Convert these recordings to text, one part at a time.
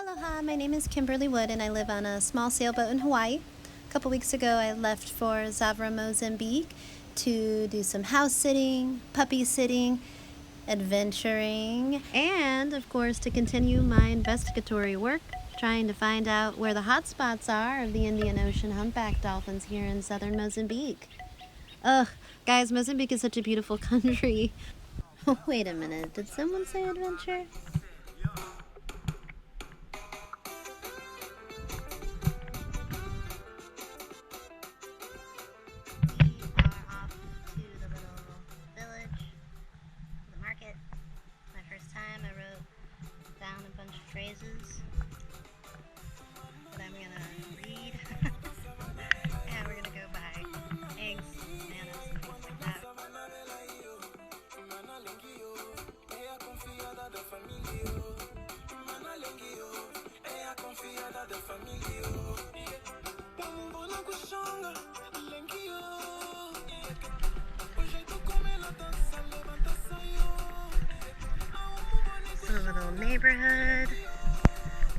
Aloha, my name is Kimberly Wood and I live on a small sailboat in Hawaii. A couple weeks ago I left for Závora, Mozambique to do some house sitting, puppy sitting, adventuring, and of course to continue my investigatory work, trying to find out where the hot spots are of the Indian Ocean humpback dolphins here in southern Mozambique. Ugh, guys, Mozambique is such a beautiful country. Wait a minute, did someone say adventure? Down a bunch of phrases that I'm gonna read. And we're gonna go buy eggs, bananas, and things like that. It's a little neighborhood,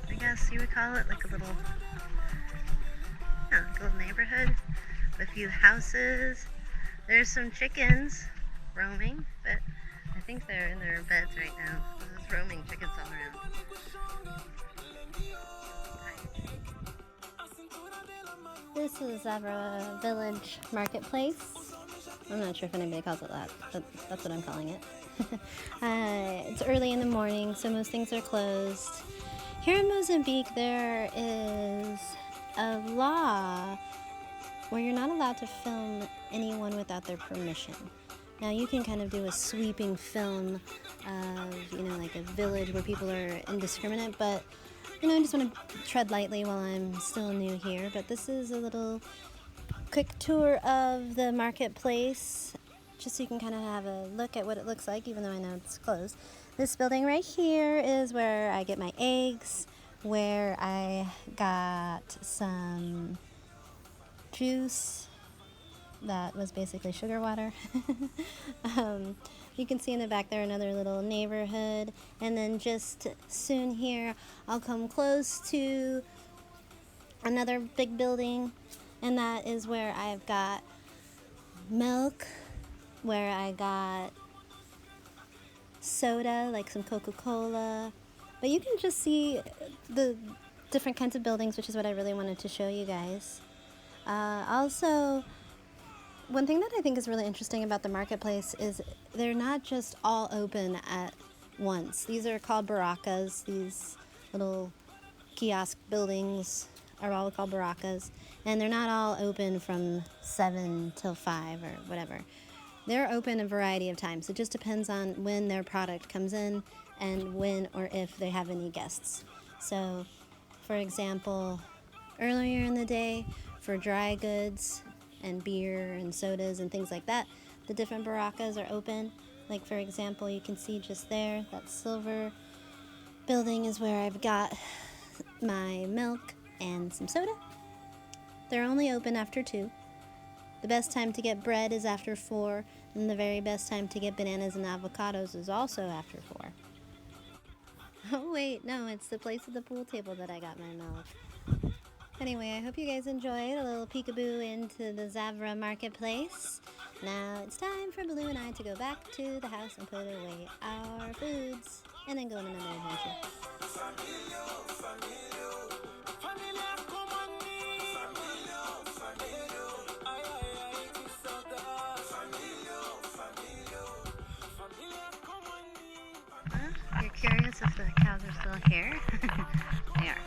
I guess you would call it, like a little neighborhood with a few houses. There's some chickens roaming, but I think they're in their beds right now. There's roaming chickens all around. This is Závora Village Marketplace. I'm not sure if anybody calls it that, but that's what I'm calling it. It's early in the morning, so most things are closed. Here in Mozambique, there is a law where you're not allowed to film anyone without their permission. Now, you can kind of do a sweeping film of, like a village where people are indiscriminate, but, I just want to tread lightly while I'm still new here. But this is a little quick tour of the marketplace, just so you can kind of have a look at what it looks like, even though I know it's closed. This building right here is where I get my eggs, where I got some juice that was basically sugar water. You can see in the back there another little neighborhood, and then just soon here I'll come close to another big building, and that is where I've got milk, where I got soda, like some Coca-Cola. But you can just see the different kinds of buildings, which is what I really wanted to show you guys. Also, one thing that I think is really interesting about the marketplace is they're not just all open at once. These are called baracas. These little kiosk buildings are all called baracas, and they're not all open from 7 till 5 or whatever. They're open a variety of times. It just depends on when their product comes in and when or if they have any guests. So, for example, earlier in the day, for dry goods and beer and sodas and things like that, the different baracas are open. Like, for example, you can see just there, that silver building is where I've got my milk and some soda. They're only open after 2. The best time to get bread is after 4, and the very best time to get bananas and avocados is also after 4. Oh wait, no, it's the place at the pool table that I got my milk. Anyway, I hope you guys enjoyed a little peekaboo into the Závora marketplace. Now it's time for Baloo and I to go back to the house and put away our foods, and then go on another adventure. You're curious if the cows are still here? They are.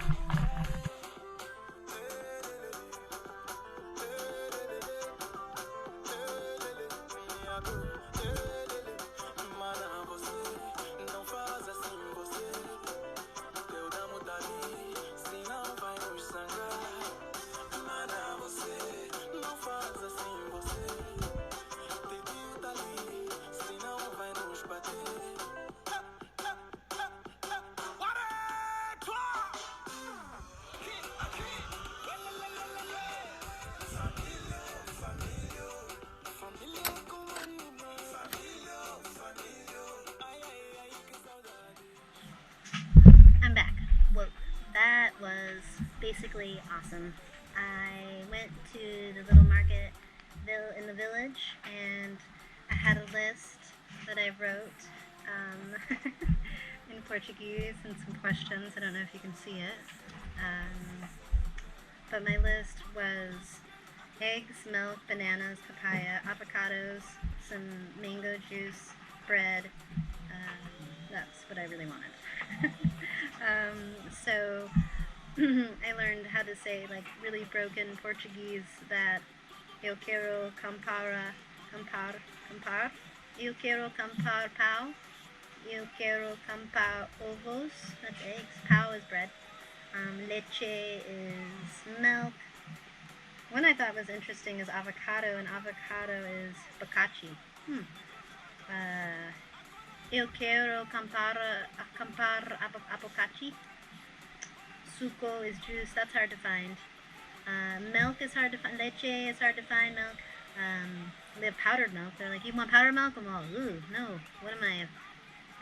basically awesome. I went to the little market in the village, and I had a list that I wrote in Portuguese and some questions. I don't know if you can see it. But my list was eggs, milk, bananas, papaya, avocados, some mango juice, bread. That's what I really wanted. So I learned how to say, like, really broken Portuguese, that eu quero comprar, eu quero comprar pão, eu quero comprar ovos, that's eggs, pão is bread, leche is milk. One I thought was interesting is avocado, and avocado is bacachi. Eu quero comprar abacachi. Suco is juice, that's hard to find. Milk is hard to find. Leche is hard to find. Milk. They have powdered milk. They're like, you want powdered milk? I'm all, ooh, no. What am I, an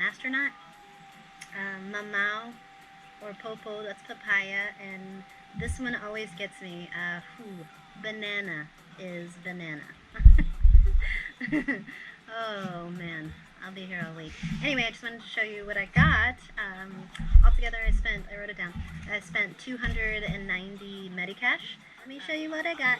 astronaut? Mamao or popo, that's papaya. And this one always gets me. Banana is banana. Oh man, I'll be here all week. Anyway, I just wanted to show you what I got. Altogether I wrote it down, I spent 290 Medicash. Let me show you what I got.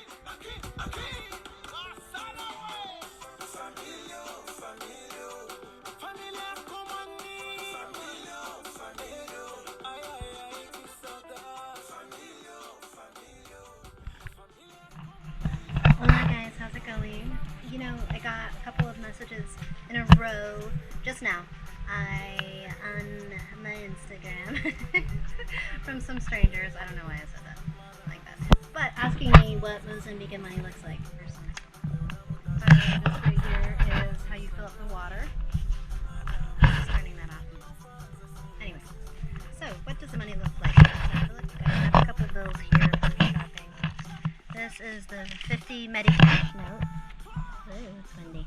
Hola guys, how's it going? You know, I got a couple of messages in a row just now on my Instagram from some strangers. I don't know why I said that like that, but asking me what Mozambique money looks like. This right here is how you fill up the water. Just turning that off. Anyway, so what does the money look like? I have a couple of bills here for shopping. This is the 50 Medicash note. Ooh, it's windy.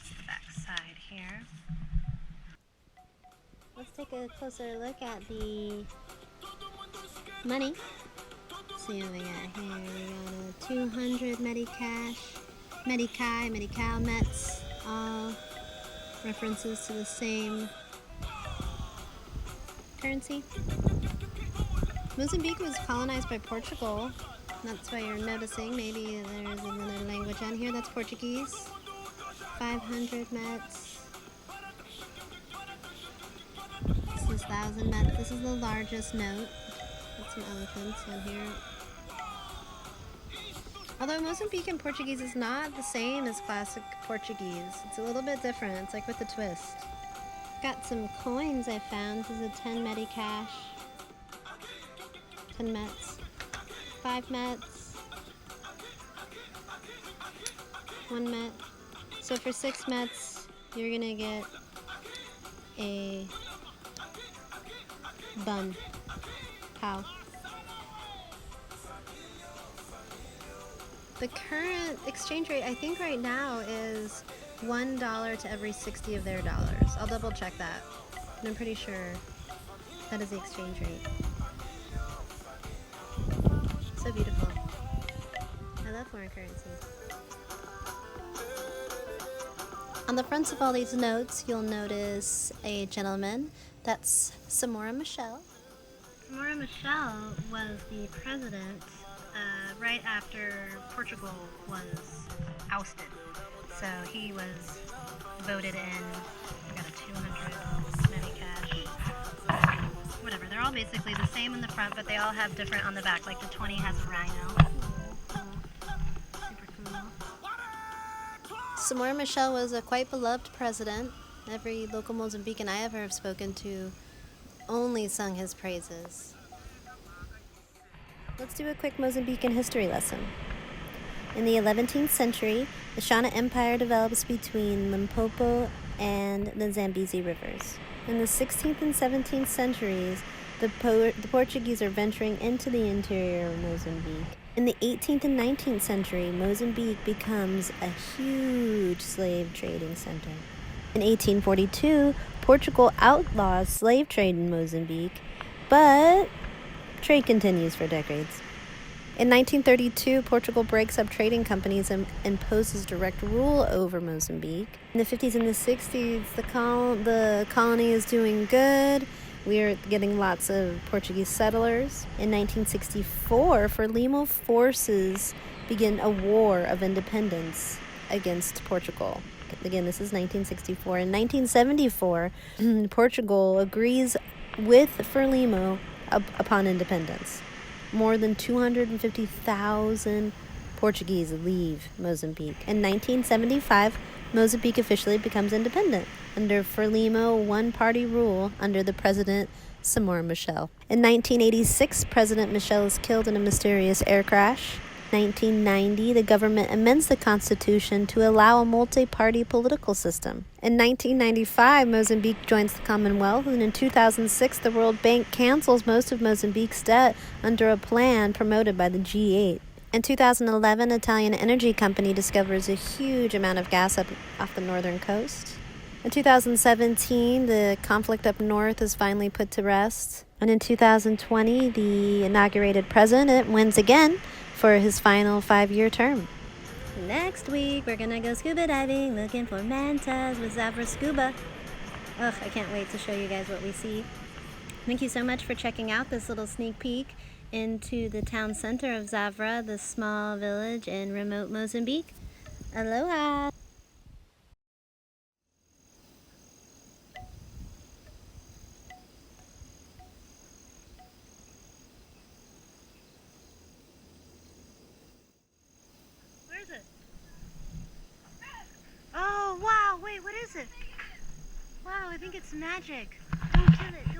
The back side here. Let's take a closer look at the money. See what we got here. We got a 200 Medicash, Medikai, Medical, Mets, all references to the same currency. Mozambique was colonized by Portugal. That's why you're noticing maybe there's another language on here. That's Portuguese. 500 Mets. This is 1,000 Mets. This is the largest note. Got some elephants on here. Although Mozambican Portuguese is not the same as classic Portuguese. It's a little bit different. It's like with a twist. Got some coins I found. This is a 10 Medicash. 10 Mets. 5 Mets. 1 Met. So for 6 Mets, you're gonna get a bun. Cow. The current exchange rate, I think right now, is $1 to every 60 of their dollars. I'll double check that, but I'm pretty sure that is the exchange rate. So beautiful. I love foreign currency. On the fronts of all these notes, you'll notice a gentleman. That's Závora Michelle. Závora Michelle was the president right after Portugal was ousted. So he was voted in. I got a 200 Medicash. Whatever, they're all basically the same in the front, but they all have different on the back. Like the 20 has a rhino. Super cool. Závora Michelle was a quite beloved president. Every local Mozambican I ever have spoken to only sung his praises. Let's do a quick Mozambican history lesson. In the 11th century, the Shana Empire develops between Limpopo and the Zambezi rivers. In the 16th and 17th centuries, the Portuguese are venturing into the interior of Mozambique. In the 18th and 19th century, Mozambique becomes a huge slave trading center. In 1842, Portugal outlaws slave trade in Mozambique, but trade continues for decades. In 1932, Portugal breaks up trading companies and imposes direct rule over Mozambique. In the 50s and the 60s, the colony is doing good. We are getting lots of Portuguese settlers. In 1964, Frelimo forces begin a war of independence against Portugal. Again, this is 1964. In 1974, Portugal agrees with Frelimo upon independence. More than 250,000 Portuguese leave Mozambique. In 1975, Mozambique officially becomes independent under Frelimo one-party rule under the president Samora Machel. In 1986, President Machel is killed in a mysterious air crash. 1990, the government amends the constitution to allow a multi-party political system. In 1995, Mozambique joins the Commonwealth, and in 2006, the World Bank cancels most of Mozambique's debt under a plan promoted by the G8. In 2011, Italian energy company discovers a huge amount of gas off the northern coast. In 2017, the conflict up north is finally put to rest. And in 2020, the inaugurated president wins again for his final 5-year term. Next week, we're gonna go scuba diving, looking for mantas with Závora Scuba. Ugh, I can't wait to show you guys what we see. Thank you so much for checking out this little sneak peek into the town center of Závora, the small village in remote Mozambique. Aloha! Where is it? Oh, wow, wait, what is it? Wow, I think it's magic. Don't kill it.